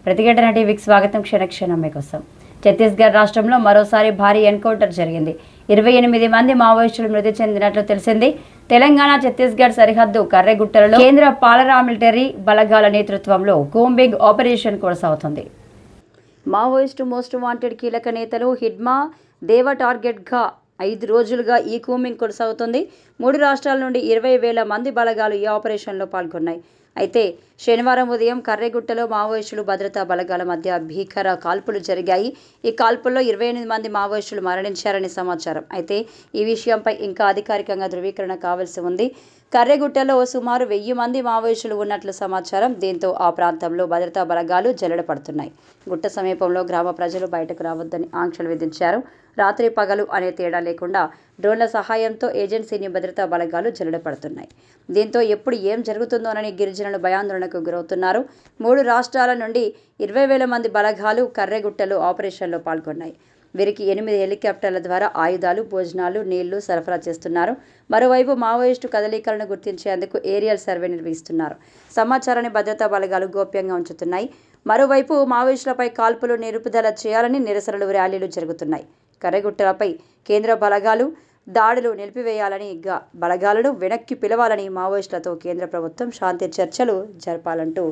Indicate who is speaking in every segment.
Speaker 1: ప్రతిఘటన టీవీకి స్వాగతం. క్షణక్షణం మీకోసం. ఛత్తీస్గఢ్ రాష్ట్రంలో మరోసారి భారీ ఎన్కౌంటర్ జరిగింది. 28 మంది మావోయిస్టులు మృతి చెందినట్లు తెలిసింది. తెలంగాణ ఛత్తీస్గఢ్ సరిహద్దు కర్రెగుట్టలలో కేంద్ర పారామిలిటరీ బలగాల నేతృత్వంలో కూంబింగ్ ఆపరేషన్ కొనసాగుతుంది. మావోయిస్టు మోస్ట్ వాంటెడ్ కీలక నేతలు హిడ్మా దేవ టార్గెట్గా 5 రోజులుగా ఈ కూంబింగ్ కొనసాగుతుంది. 3 రాష్ట్రాల నుండి 20,000 మంది బలగాలు ఈ ఆపరేషన్లో పాల్గొన్నాయి. అయితే శనివారం ఉదయం కర్రెగుట్టలో మావోయిస్టులు భద్రతా బలగాల మధ్య భీకర కాల్పులు జరిగాయి. ఈ కాల్పుల్లో 28 మంది మావోయిస్టులు మరణించారని సమాచారం. అయితే ఈ విషయంపై ఇంకా అధికారికంగా ధృవీకరణ కావాల్సి ఉంది. కర్రెగుట్టలో సుమారు 1000 మంది మావోయిస్టులు ఉన్నట్లు సమాచారం. దీంతో ఆ ప్రాంతంలో భద్రతా బలగాలు జల్లెడ పడుతున్నాయి. గుట్ట సమీపంలో గ్రామ ప్రజలు బయటకు రావద్దని ఆంక్షలు విధించారు. రాత్రి పగలు అనే తేడా లేకుండా డ్రోన్ల సహాయంతో ఏజెన్సీని భద్రతా బలగాలు జల్లెడ పడుతున్నాయి. దీంతో ఎప్పుడు ఏం జరుగుతుందోనని గిరిజనులు భయాందోళనకు గురవుతున్నారు. 3 రాష్ట్రాల నుండి 20,000 మంది బలగాలు కర్రెగుట్టలో ఆపరేషన్లో పాల్గొన్నాయి. వీరికి 8 హెలికాప్టర్ల ద్వారా ఆయుధాలు, భోజనాలు, నీళ్లు సరఫరా చేస్తున్నారు. మరోవైపు మావోయిస్టు కదలికలను గుర్తించేందుకు ఏరియల్ సర్వే నిర్వహిస్తున్నారు. సమాచారాన్ని భద్రతా బలగాలు గోప్యంగా ఉంచుతున్నాయి. మరోవైపు మావోయిస్టులపై కాల్పులు నిలుపుదల చేయాలని నిరసనలు, ర్యాలీలు జరుగుతున్నాయి. కర్రెగుట్టలపై కేంద్ర బలగాలు దాడులు నిలిపివేయాలని, బలగాలను వెనక్కి పిలవాలని మావోయిస్టులతో కేంద్ర ప్రభుత్వం శాంతి చర్చలు జరపాలంటూ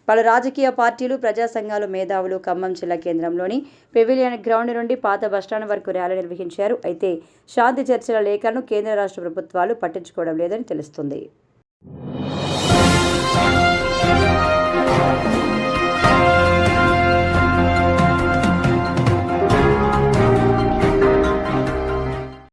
Speaker 1: పలు రాజకీయ పార్టీలు, ప్రజా సంఘాలు, మేధావులు ఖమ్మం జిల్లా కేంద్రంలోని పెవిలియన్ గ్రౌండ్ నుండి పాత బస్టాండ్ వరకు ర్యాలీ నిర్వహించారు. అయితే శాంతి చర్చల లేఖను కేంద్ర రాష్ట్ర ప్రభుత్వాలు పట్టించుకోవడం లేదని తెలుస్తుంది.